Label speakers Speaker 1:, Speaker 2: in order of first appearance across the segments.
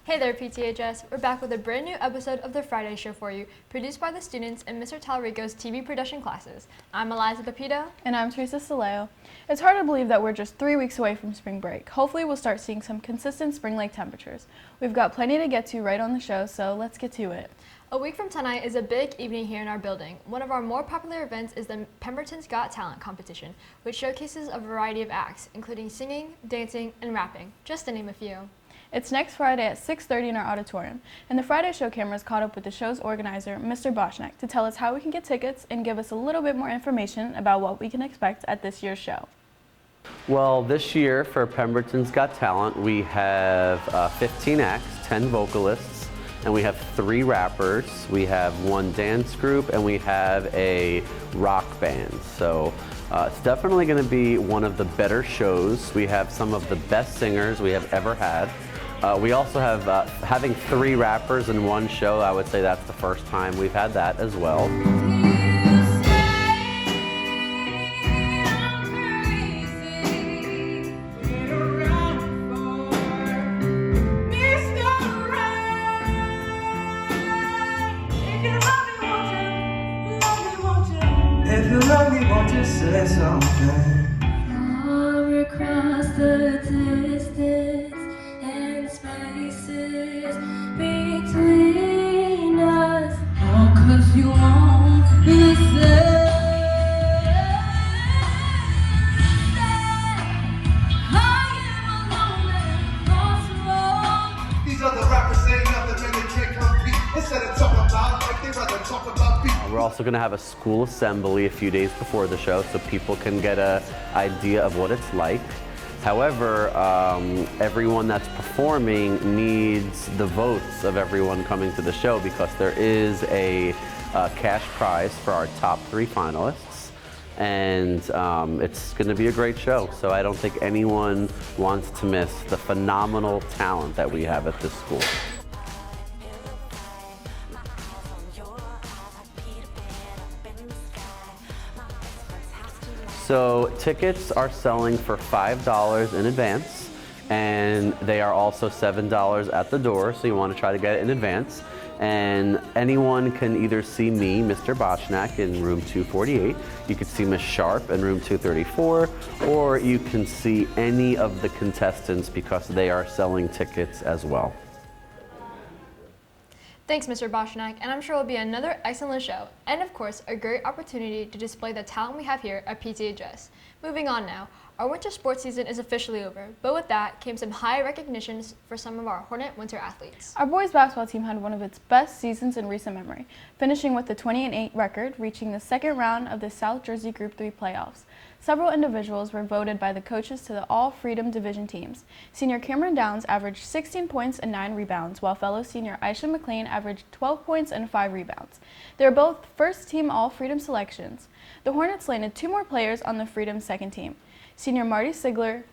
Speaker 1: Hey there, PTHS. We're back with a brand new episode of The Friday Show for you, produced by the students in Mr. Talrico's TV production classes. I'm Eliza Pepito.
Speaker 2: And I'm Teresa Soleo. It's hard to believe that we're just 3 weeks away from spring break. Hopefully we'll start seeing some consistent spring-like temperatures. We've got plenty to get to right on the show, so let's get to it.
Speaker 1: A week from tonight is a big evening here in our building. One of our more popular events is the Pemberton's Got Talent competition, which showcases a variety of acts, including singing, dancing, and rapping, just to name a few.
Speaker 2: It's next Friday at 6:30 in our auditorium, and the Friday Show cameras caught up with the show's organizer, Mr. Boschneck, to tell us how we can get tickets and give us a little bit more information about what we can expect at this year's show.
Speaker 3: Well, this year for Pemberton's Got Talent, we have 15 acts, 10 vocalists, and we have 3 rappers. We have 1 dance group, and we have a rock band. So it's definitely going to be one of the better shows. We have some of the best singers we have ever had. We also have, having 3 rappers in one show, I would say that's the first time we've had that as well.
Speaker 4: If you love me, won't you say something?
Speaker 5: Far across the distance and spaces between us, all 'cause you won't listen. I am alone and lost.
Speaker 4: These other rappers say nothing and they can't compete. Instead of talking about like they rather talk about beat.
Speaker 3: We're also going to have a school assembly a few days before the show so people can get an idea of what it's like. However, everyone that's performing needs the votes of everyone coming to the show because there is a cash prize for our top 3 finalists. And it's going to be a great show. So I don't think anyone wants to miss the phenomenal talent that we have at this school. So tickets are selling for $5 in advance, and they are also $7 at the door, so you want to try to get it in advance. And anyone can either see me, Mr. Boschneck, in room 248, you could see Ms. Sharp in room 234, or you can see any of the contestants because they are selling tickets as well.
Speaker 1: Thanks, Mr. Boschneck, and I'm sure it will be another excellent show, and of course, a great opportunity to display the talent we have here at PTHS. Moving on now, our winter sports season is officially over, but with that came some high recognitions for some of our Hornet winter athletes.
Speaker 2: Our boys basketball team had one of its best seasons in recent memory, finishing with the 20-8 record, reaching the second round of the South Jersey Group 3 playoffs. Several individuals were voted by the coaches to the All-Freedom Division teams. Senior Cameron Downs averaged 16 points and 9 rebounds, while fellow senior Aisha McLean averaged 12 points and 5 rebounds. They are both first-team All-Freedom selections. The Hornets landed 2 more players on the Freedom's second team. Senior Marty Sigler,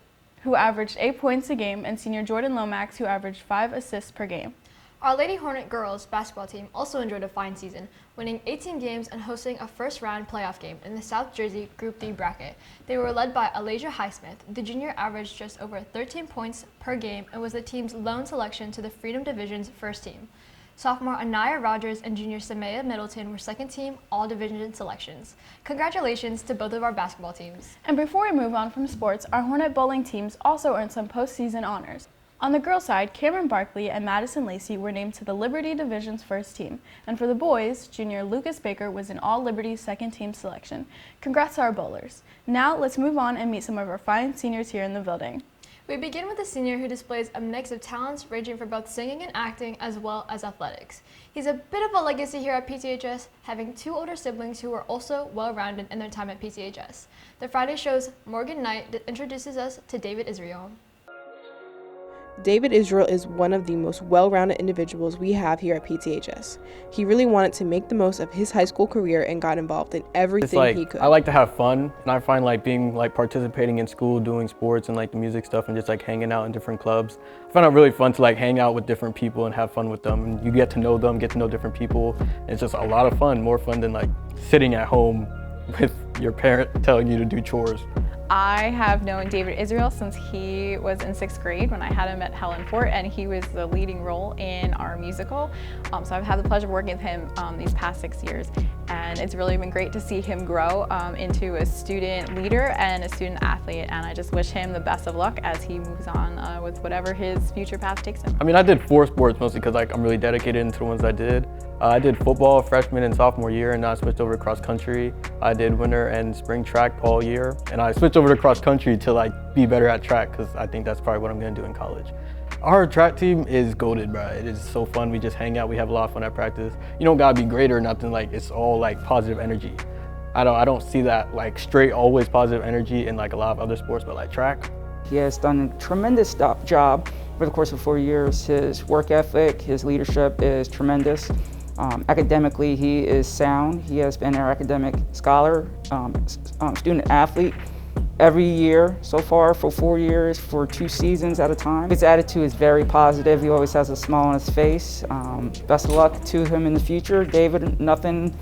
Speaker 2: who averaged 8 points a game, and senior Jordan Lomax, who averaged 5 assists per game.
Speaker 1: Our Lady Hornet girls basketball team also enjoyed a fine season, winning 18 games and hosting a first-round playoff game in the South Jersey Group 3 bracket. They were led by Alasia Highsmith. The junior averaged just over 13 points per game and was the team's lone selection to the Freedom Division's first team. Sophomore Anaya Rogers and junior Samaya Middleton were second-team all-division selections. Congratulations to both of our basketball teams.
Speaker 2: And before we move on from sports, our Hornet bowling teams also earned some postseason honors. On the girls' side, Cameron Barkley and Madison Lacey were named to the Liberty Division's first team. And for the boys, junior Lucas Baker was an All-Liberty second-team selection. Congrats to our bowlers. Now let's move on and meet some of our fine seniors here in the building.
Speaker 1: We begin with a senior who displays a mix of talents ranging from both singing and acting as well as athletics. He's a bit of a legacy here at PTHS, having 2 older siblings who were also well-rounded in their time at PTHS. The Friday Show's Morgan Knight introduces us to David Israel.
Speaker 6: David Israel is one of the most well-rounded individuals we have here at PTHS. He really wanted to make the most of his high school career and got involved in everything he could.
Speaker 7: I like to have fun, and I find being participating in school, doing sports and the music stuff and just hanging out in different clubs. I find it really fun to hang out with different people and have fun with them. And you get to know them, get to know different people. And it's just a lot of fun, more fun than sitting at home with your parent telling you to do chores.
Speaker 8: I have known David Israel since he was in 6th grade when I had him at Helen Fort, and he was the leading role in our musical. So I've had the pleasure of working with him these past 6 years, and it's really been great to see him grow into a student leader and a student athlete, and I just wish him the best of luck as he moves on with whatever his future path takes him.
Speaker 7: I mean, I did 4 sports mostly because I'm really dedicated into the ones I did. I did football freshman and sophomore year, and then I switched over to cross country. I did winter and spring track all year, and I switched over to cross country to be better at track because I think that's probably what I'm gonna do in college. Our track team is goated, bro. It is so fun. We just hang out. We have a lot of fun at practice. You don't gotta be great or nothing. It's all positive energy. I don't see that straight always positive energy in a lot of other sports, but track.
Speaker 9: He has done a tremendous job over the course of 4 years. His work ethic, his leadership is tremendous. Academically, he is sound. He has been our academic scholar, student athlete every year so far for 4 years, for 2 seasons at a time. His attitude is very positive. He always has a smile on his face. Best of luck to him in the future. David, nothing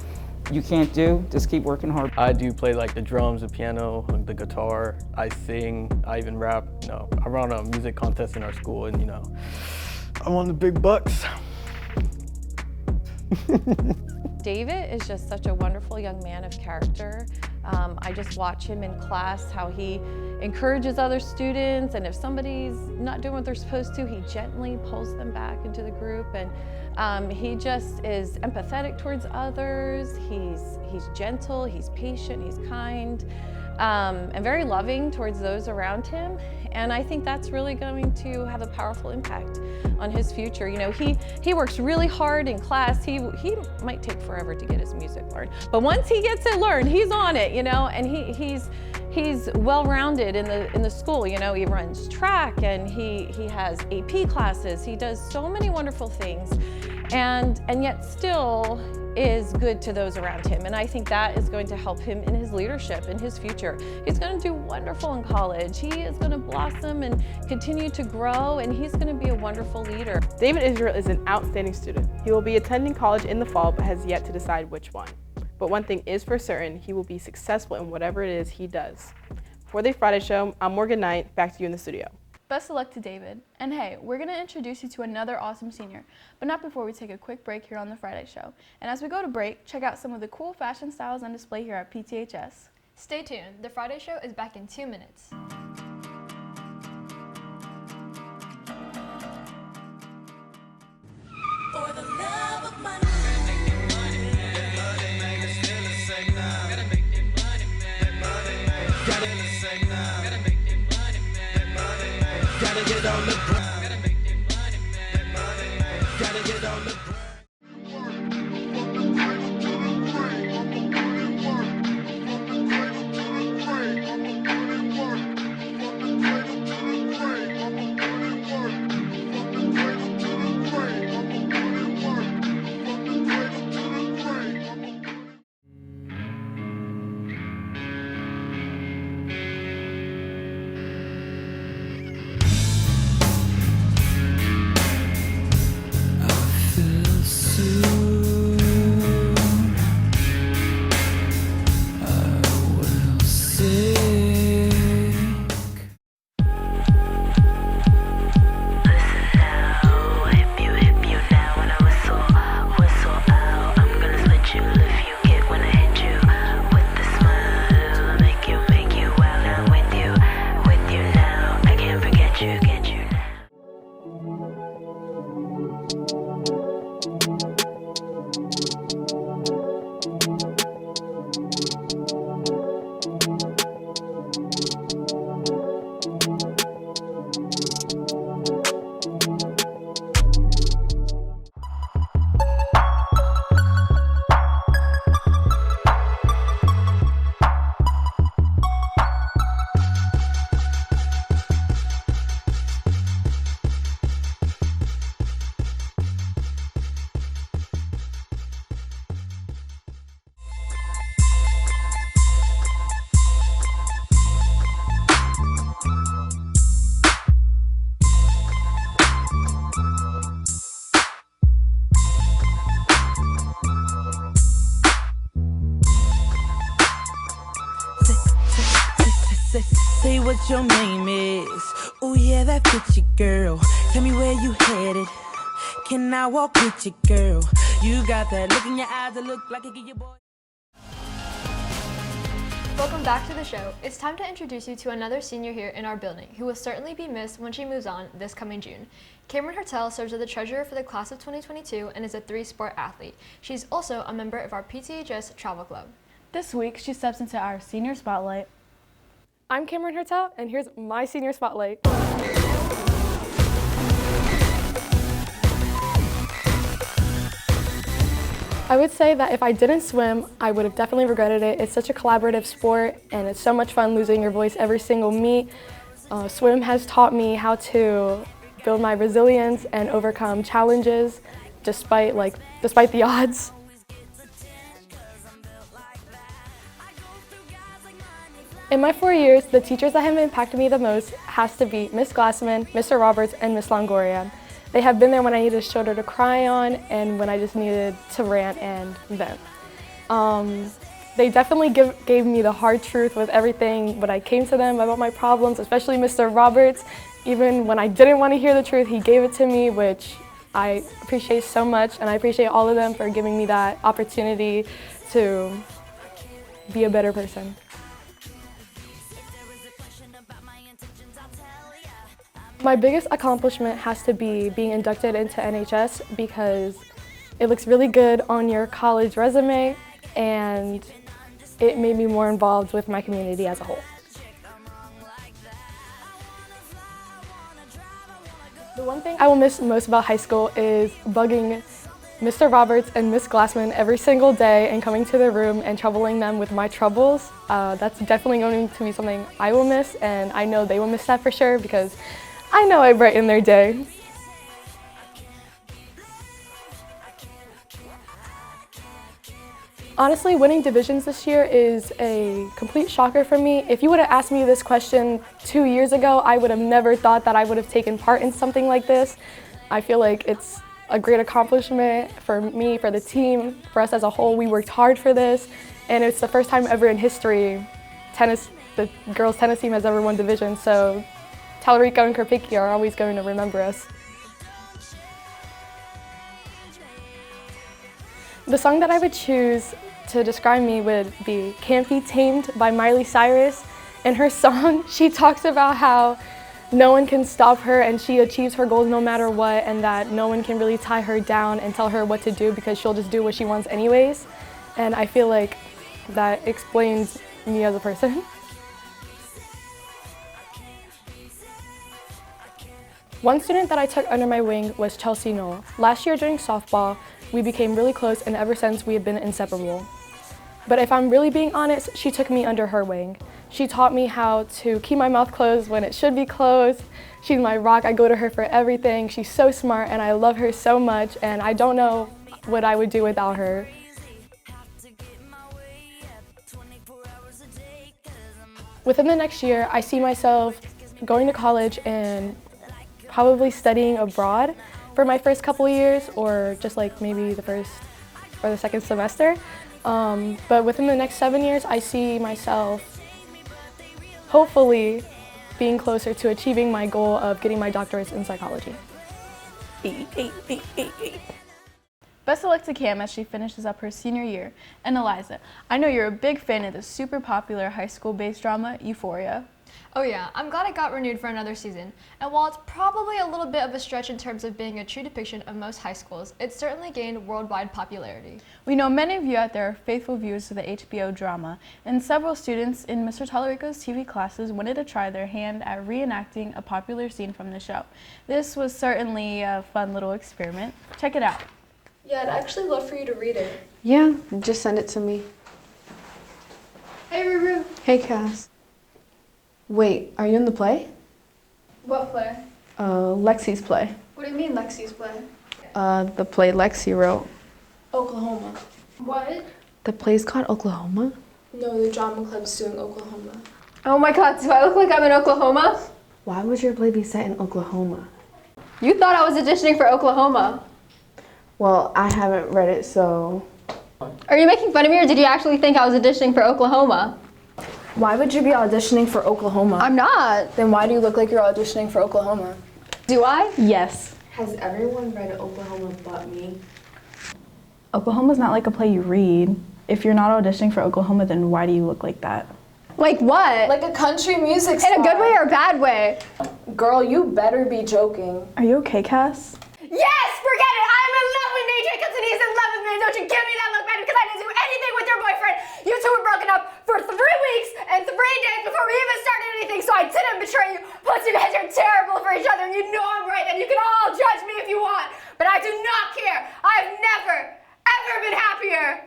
Speaker 9: you can't do. Just keep working hard.
Speaker 7: I do play the drums, the piano, the guitar. I sing, I even rap. I run a music contest in our school, and I won the big bucks.
Speaker 10: David is just such a wonderful young man of character. I just watch him in class, how he encourages other students, and if somebody's not doing what they're supposed to, he gently pulls them back into the group, and he just is empathetic towards others. He's gentle, he's patient, he's kind, and very loving towards those around him. And I think that's really going to have a powerful impact on his future. He works really hard in class. He might take forever to get his music learned, but once he gets it learned, he's on it, and he's well-rounded in the school. He runs track, and he has AP classes. He does so many wonderful things, and yet still is good to those around him. And I think that is going to help him in his leadership, in his future. He's going to do wonderful in college. He is going to blossom and continue to grow, and he's going to be a wonderful leader.
Speaker 6: David Israel is an outstanding student. He will be attending college in the fall, but has yet to decide which one. But one thing is for certain, he will be successful in whatever it is he does. For the Friday Show, I'm Morgan Knight. Back to you in the studio.
Speaker 2: Best of luck to David. And hey, we're going to introduce you to another awesome senior, but not before we take a quick break here on the Friday Show. And as we go to break, check out some of the cool fashion styles on display here at PTHS.
Speaker 1: Stay tuned. The Friday Show is back in 2 minutes.
Speaker 5: For the love of money.
Speaker 4: Gotta get on the grind. Gotta make it money, man. Gotta get on the grind.
Speaker 5: I feel
Speaker 4: your name is. Oh yeah, that fits you, girl. Tell me where you headed. Can I walk with you, girl? You got that look in your eyes that look like it give your boy.
Speaker 1: Welcome back to the show. It's time to introduce you to another senior here in our building who will certainly be missed when she moves on this coming June. Cameron Hertel serves as the treasurer for the class of 2022 and is a 3-sport athlete. She's also a member of our PTHS travel club.
Speaker 2: This week, she steps into our senior spotlight.
Speaker 11: I'm Cameron Hertel, and here's my senior spotlight. I would say that if I didn't swim, I would have definitely regretted it. It's such a collaborative sport, and it's so much fun losing your voice every single meet. Swim has taught me how to build my resilience and overcome challenges despite the odds. In my 4 years, the teachers that have impacted me the most has to be Miss Glassman, Mr. Roberts, and Miss Longoria. They have been there when I needed a shoulder to cry on and when I just needed to rant and vent. They definitely gave me the hard truth with everything when I came to them about my problems, especially Mr. Roberts. Even when I didn't want to hear the truth, he gave it to me, which I appreciate so much, and I appreciate all of them for giving me that opportunity to be a better person. My biggest accomplishment has to be being inducted into NHS because it looks really good on your college resume and it made me more involved with my community as a whole. The one thing I will miss most about high school is bugging Mr. Roberts and Miss Glassman every single day and coming to their room and troubling them with my troubles. That's definitely going to be something I will miss, and I know they will miss that for sure because I know I brighten their day. Honestly, winning divisions this year is a complete shocker for me. If you would have asked me this question 2 years ago, I would have never thought that I would have taken part in something like this. I feel like it's a great accomplishment for me, for the team, for us as a whole. We worked hard for this, and it's the first time ever in history the girls' tennis team has ever won division. So Tallarico and Karpiki are always going to remember us. The song that I would choose to describe me would be Can't Be Tamed by Miley Cyrus. In her song, she talks about how no one can stop her and she achieves her goals no matter what, and that no one can really tie her down and tell her what to do because she'll just do what she wants anyways. And I feel like that explains me as a person. One student that I took under my wing was Chelsea Knoll. Last year during softball, we became really close, and ever since we have been inseparable. But if I'm really being honest, she took me under her wing. She taught me how to keep my mouth closed when it should be closed. She's my rock. I go to her for everything. She's so smart, and I love her so much, and I don't know what I would do without her. Within the next year, I see myself going to college and probably studying abroad for my first couple of years, or just like maybe the first or the second semester. But within the next 7 years, I see myself hopefully being closer to achieving my goal of getting my doctorates in psychology.
Speaker 2: Best of luck to Cam as she finishes up her senior year. And Eliza, I know you're a big fan of the super popular high school-based drama, Euphoria.
Speaker 1: Oh yeah, I'm glad it got renewed for another season. And while it's probably a little bit of a stretch in terms of being a true depiction of most high schools, it's certainly gained worldwide popularity.
Speaker 2: We know many of you out there are faithful viewers of the HBO drama, and several students in Mr. Tallarico's TV classes wanted to try their hand at reenacting a popular scene from the show. This was certainly a fun little experiment. Check it out.
Speaker 1: Yeah, I'd actually love for you to read it.
Speaker 12: Yeah, just send it to me.
Speaker 1: Hey, Ruru.
Speaker 12: Hey, Cass. Wait, are you in the play?
Speaker 1: What play?
Speaker 12: Lexi's play.
Speaker 1: What do you mean Lexi's play?
Speaker 12: The play Lexi wrote.
Speaker 1: Oklahoma. What?
Speaker 12: The play's called Oklahoma?
Speaker 1: No, the drama club's doing Oklahoma. Oh my god, do I look like I'm in Oklahoma?
Speaker 12: Why would your play be set in Oklahoma?
Speaker 1: You thought I was auditioning for Oklahoma.
Speaker 12: Well, I haven't read it, so...
Speaker 1: Are you making fun of me, or did you actually think I was auditioning for Oklahoma?
Speaker 12: Why would you be auditioning for Oklahoma?
Speaker 13: I'm not.
Speaker 12: Then why do you look like you're auditioning for Oklahoma?
Speaker 13: Do I?
Speaker 12: Yes.
Speaker 14: Has everyone read Oklahoma but me?
Speaker 2: Oklahoma's not like a play you read. If you're not auditioning for Oklahoma, then why do you look like that?
Speaker 13: Like what?
Speaker 12: Like a country music star.
Speaker 13: In a good way or a bad way?
Speaker 12: Girl, you better be joking.
Speaker 2: Are you okay, Cass?
Speaker 13: Yes, forget it. I'm in love with Nate Jacobs and he's in love with me. Don't you give me that look, man, because I didn't do anything with your boyfriend. You two were broken up for 3 weeks and 3 days before we even started anything, so I didn't betray you. Plus, you guys are terrible for each other and you know I'm right, and you can all judge me if you want, but I do not care. I have never, ever been happier.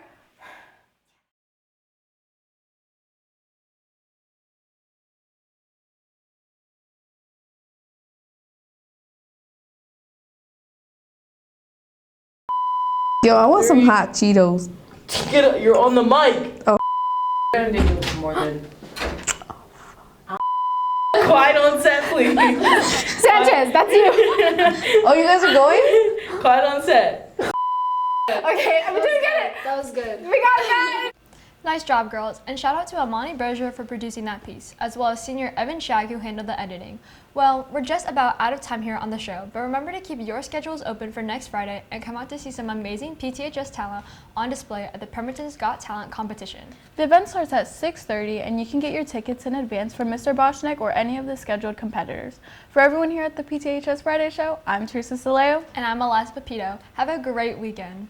Speaker 12: Yo, I want some hot Cheetos.
Speaker 15: Get up, you're on the mic.
Speaker 12: Oh.
Speaker 15: More than. Quiet on set, please.
Speaker 13: Sanchez, that's you.
Speaker 12: Oh, you guys are going?
Speaker 15: Quiet on set.
Speaker 13: Okay, we didn't get it.
Speaker 14: That was good.
Speaker 13: We got it.
Speaker 1: Nice job, girls, and shout out to Amani Berger for producing that piece, as well as senior Evan Shag who handled the editing. Well, we're just about out of time here on the show, but remember to keep your schedules open for next Friday and come out to see some amazing PTHS talent on display at the Pemberton's Got Talent competition.
Speaker 2: The event starts at 6:30 and you can get your tickets in advance from Mr. Boschnick or any of the scheduled competitors. For everyone here at the PTHS Friday Show, I'm Teresa Soleo.
Speaker 1: And I'm Eliza Pepito. Have a great weekend.